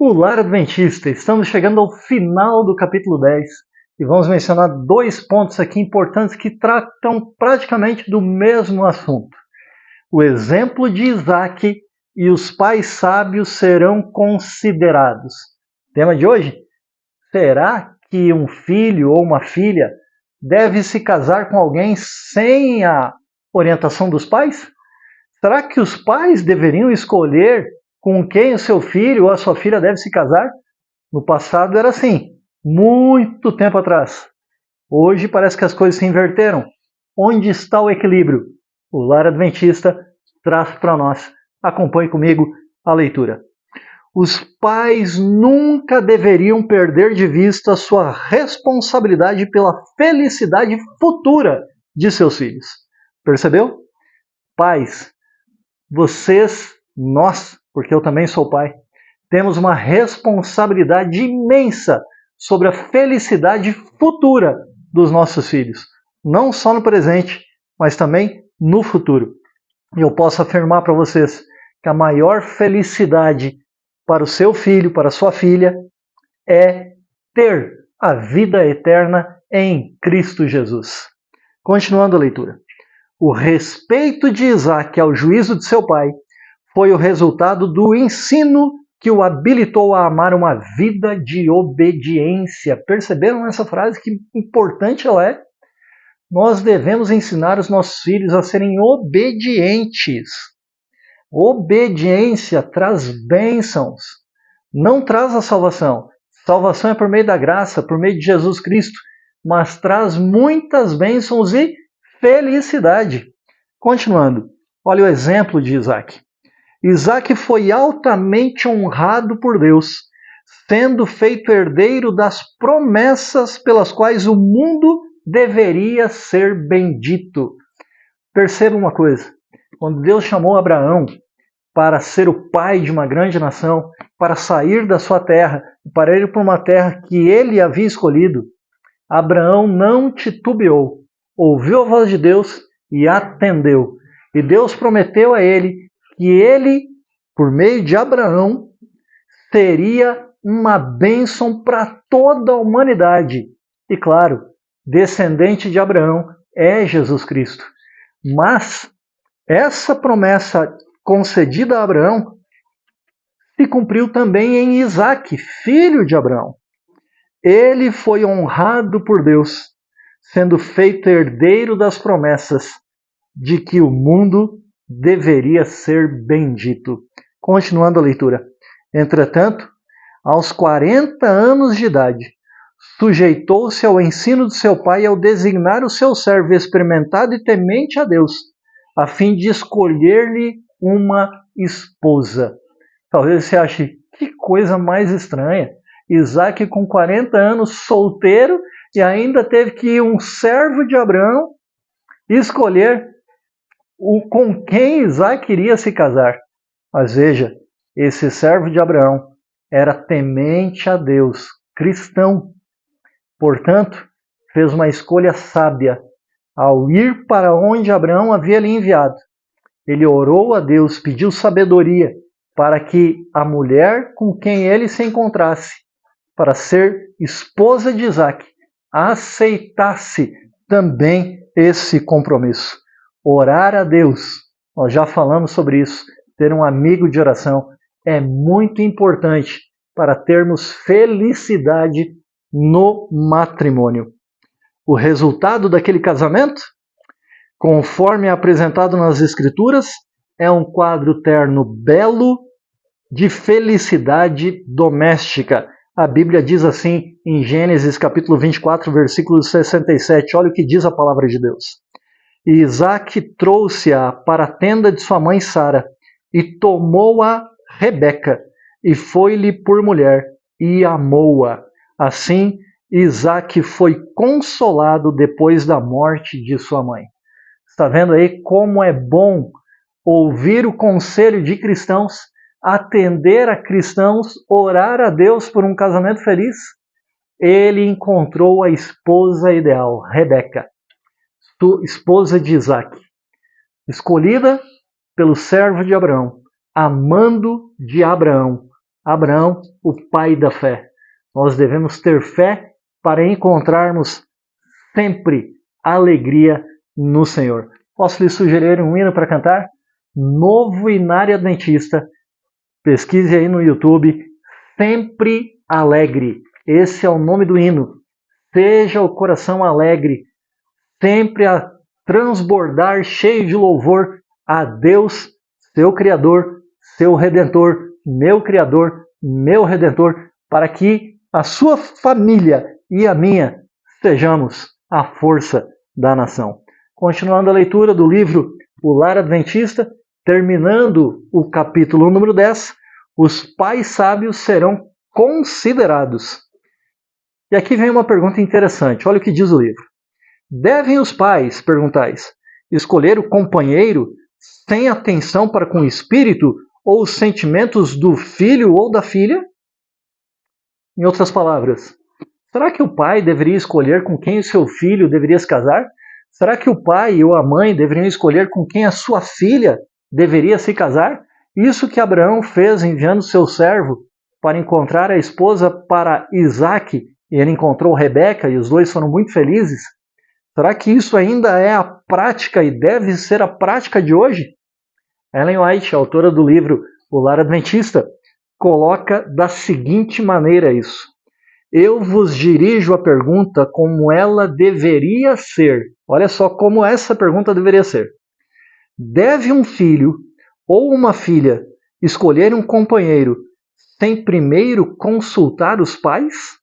Olá, Adventista! Estamos chegando ao final do capítulo 10 e vamos mencionar dois pontos aqui importantes que tratam praticamente do mesmo assunto. O exemplo de Isaac e os pais sábios serão considerados. Tema de hoje? Será que um filho ou uma filha deve se casar com alguém sem a orientação dos pais? Será que os pais deveriam escolher com quem o seu filho ou a sua filha deve se casar? No passado era assim, muito tempo atrás. Hoje parece que as coisas se inverteram. Onde está o equilíbrio? O Lar Adventista traz para nós. Acompanhe comigo a leitura. Os pais nunca deveriam perder de vista sua responsabilidade pela felicidade futura de seus filhos. Percebeu? Pais, vocês, nós, porque eu também sou pai, temos uma responsabilidade imensa sobre a felicidade futura dos nossos filhos. Não só no presente, mas também no futuro. E eu posso afirmar para vocês que a maior felicidade para o seu filho, para a sua filha, é ter a vida eterna em Cristo Jesus. Continuando a leitura. O respeito de Isaac ao juízo de seu pai foi o resultado do ensino que o habilitou a amar uma vida de obediência. Perceberam essa frase? Que importante ela é? Nós devemos ensinar os nossos filhos a serem obedientes. Obediência traz bênçãos, não traz a salvação. Salvação é por meio da graça, por meio de Jesus Cristo, mas traz muitas bênçãos e felicidade. Continuando, olha o exemplo de Isaac. Isaac foi altamente honrado por Deus, sendo feito herdeiro das promessas pelas quais o mundo deveria ser bendito. Perceba uma coisa, quando Deus chamou Abraão para ser o pai de uma grande nação, para sair da sua terra, para ir para uma terra que ele havia escolhido, Abraão não titubeou, ouviu a voz de Deus e atendeu. E Deus prometeu a ele que ele, por meio de Abraão, seria uma bênção para toda a humanidade. E claro, descendente de Abraão é Jesus Cristo. Mas essa promessa concedida a Abraão se cumpriu também em Isaac, filho de Abraão. Ele foi honrado por Deus, sendo feito herdeiro das promessas de que o mundo deveria ser bendito. Continuando a leitura. Entretanto, aos 40 anos de idade, sujeitou-se ao ensino de seu pai ao designar o seu servo experimentado e temente a Deus, a fim de escolher-lhe uma esposa. Talvez você ache, que coisa mais estranha. Isaac com 40 anos, solteiro, e ainda teve que ir um servo de Abraão escolher com quem Isaac iria se casar. Mas veja, esse servo de Abraão era temente a Deus, cristão. Portanto, fez uma escolha sábia. Ao ir para onde Abraão havia lhe enviado, ele orou a Deus, pediu sabedoria para que a mulher com quem ele se encontrasse, para ser esposa de Isaac, aceitasse também esse compromisso. Orar a Deus, nós já falamos sobre isso, ter um amigo de oração é muito importante para termos felicidade no matrimônio. O resultado daquele casamento, conforme é apresentado nas Escrituras, é um quadro terno belo de felicidade doméstica. A Bíblia diz assim em Gênesis capítulo 24, versículo 67. Olha o que diz a palavra de Deus. E Isaac trouxe-a para a tenda de sua mãe Sara, e tomou-a Rebeca, e foi-lhe por mulher, e amou-a. Assim, Isaac foi consolado depois da morte de sua mãe. Está vendo aí como é bom ouvir o conselho de cristãos, atender a cristãos, orar a Deus por um casamento feliz? Ele encontrou a esposa ideal, Rebeca, esposa de Isaac, escolhida pelo servo de Abraão, amando de Abraão, Abraão, o pai da fé. Nós devemos ter fé para encontrarmos sempre alegria no Senhor. Posso lhe sugerir um hino para cantar? Novo Inário Adventista. Pesquise aí no YouTube. Sempre alegre. Esse é o nome do hino. Seja o coração alegre, sempre a transbordar, cheio de louvor a Deus, seu Criador, seu Redentor, meu Redentor, para que a sua família e a minha sejamos a força da nação. Continuando a leitura do livro O Lar Adventista, terminando o capítulo número 10, os pais sábios serão considerados. E aqui vem uma pergunta interessante, olha o que diz o livro. Devem os pais, perguntais, escolher o companheiro sem atenção para com o espírito ou os sentimentos do filho ou da filha? Em outras palavras, será que o pai deveria escolher com quem o seu filho deveria se casar? Será que o pai ou a mãe deveriam escolher com quem a sua filha deveria se casar? Isso que Abraão fez enviando seu servo para encontrar a esposa para Isaque, e ele encontrou Rebeca e os dois foram muito felizes. Será que isso ainda é a prática e deve ser a prática de hoje? Ellen White, autora do livro O Lar Adventista, coloca da seguinte maneira isso. Eu vos dirijo a pergunta como ela deveria ser. Olha só como essa pergunta deveria ser. Deve um filho ou uma filha escolher um companheiro sem primeiro consultar os pais?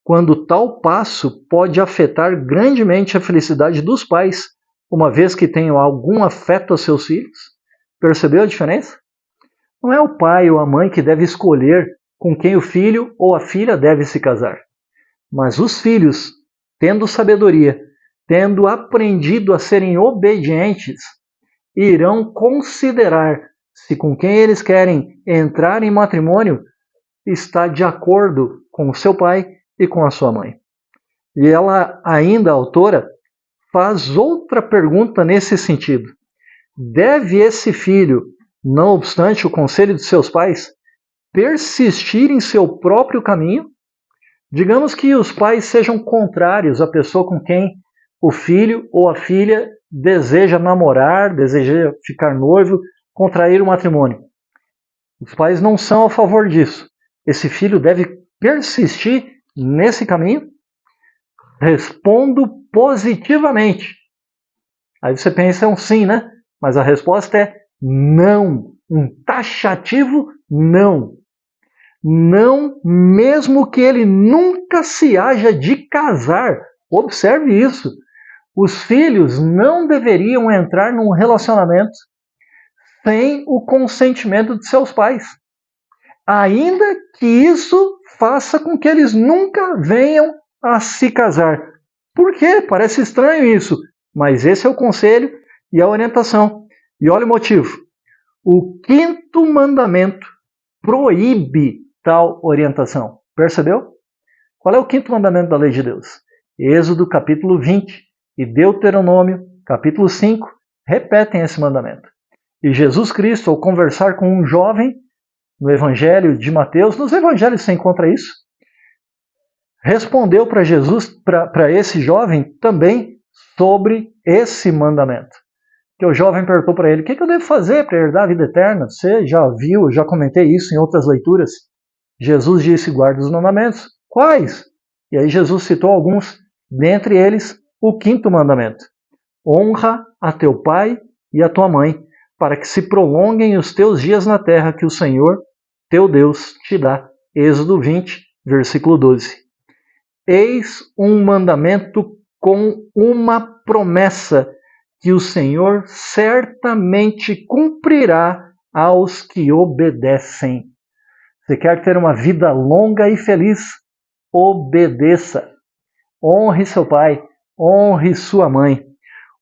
Quando tal passo pode afetar grandemente a felicidade dos pais, uma vez que tenham algum afeto a seus filhos? Percebeu a diferença? Não é o pai ou a mãe que deve escolher com quem o filho ou a filha deve se casar, mas os filhos, tendo sabedoria, tendo aprendido a serem obedientes, irão considerar se com quem eles querem entrar em matrimônio está de acordo com o seu pai e com a sua mãe. E ela ainda, a autora, faz outra pergunta nesse sentido. Deve esse filho, não obstante o conselho de seus pais, persistir em seu próprio caminho? Digamos que os pais sejam contrários à pessoa com quem o filho ou a filha deseja namorar, deseja ficar noivo, contrair o matrimônio. Os pais não são a favor disso. Esse filho deve persistir nesse caminho? Respondo positivamente. Aí você pensa, é um sim, né? Mas a resposta é não. Um taxativo não. Não, mesmo que ele nunca se haja de casar. Observe isso. Os filhos não deveriam entrar num relacionamento sem o consentimento de seus pais. Ainda que isso faça com que eles nunca venham a se casar. Por quê? Parece estranho isso, mas esse é o conselho e a orientação. E olha o motivo. O 5º mandamento proíbe tal orientação. Percebeu? Qual é o 5º mandamento da lei de Deus? Êxodo capítulo 20 e Deuteronômio capítulo 5 repetem esse mandamento. E Jesus Cristo, ao conversar com um jovem, no Evangelho de Mateus, nos Evangelhos você encontra isso, respondeu para Jesus, para esse jovem, também sobre esse mandamento. Que o jovem perguntou para ele, o que eu devo fazer para herdar a vida eterna? Você já viu, já comentei isso em outras leituras. Jesus disse, guarda os mandamentos. Quais? E aí Jesus citou alguns, dentre eles, o 5º mandamento. Honra a teu pai e a tua mãe, para que se prolonguem os teus dias na terra que o Senhor, teu Deus, te dá. Êxodo 20, versículo 12. Eis um mandamento com uma promessa que o Senhor certamente cumprirá aos que obedecem. Você quer ter uma vida longa e feliz? Obedeça. Honre seu pai, honre sua mãe.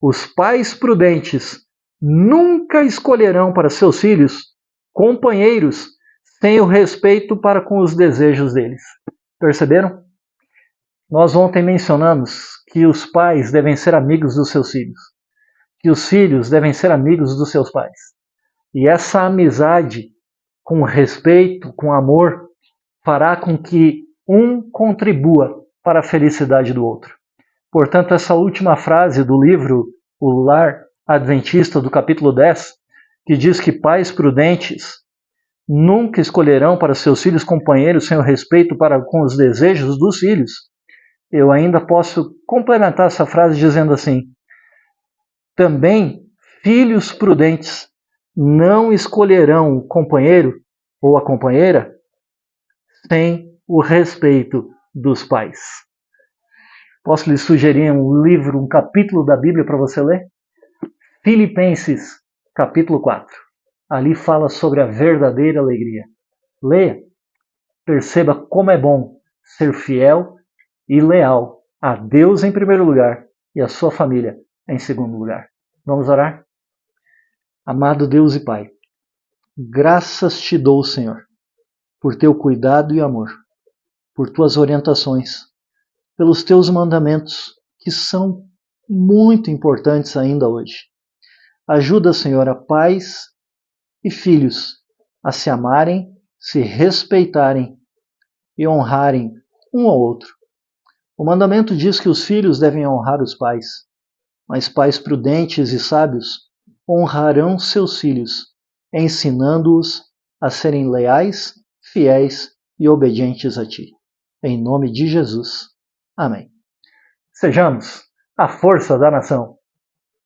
Os pais prudentes nunca escolherão para seus filhos companheiros sem o respeito para com os desejos deles. Perceberam? Nós ontem mencionamos que os pais devem ser amigos dos seus filhos, que os filhos devem ser amigos dos seus pais. E essa amizade com respeito, com amor, fará com que um contribua para a felicidade do outro. Portanto, essa última frase do livro O Lar Adventista, do capítulo 10, que diz que pais prudentes nunca escolherão para seus filhos companheiros sem o respeito para com os desejos dos filhos, eu ainda posso complementar essa frase dizendo assim: também filhos prudentes não escolherão o companheiro ou a companheira sem o respeito dos pais. Posso lhe sugerir um livro, um capítulo da Bíblia para você ler? Filipenses, capítulo 4. Ali fala sobre a verdadeira alegria. Leia, perceba como é bom ser fiel e leal a Deus em primeiro lugar e a sua família em segundo lugar. Vamos orar? Amado Deus e Pai, graças te dou, Senhor, por teu cuidado e amor, por tuas orientações, pelos teus mandamentos, que são muito importantes ainda hoje. Ajuda, Senhor, a pais e filhos a se amarem, se respeitarem e honrarem um ao outro. O mandamento diz que os filhos devem honrar os pais, mas pais prudentes e sábios honrarão seus filhos, ensinando-os a serem leais, fiéis e obedientes a Ti. Em nome de Jesus. Amém. Sejamos a força da nação.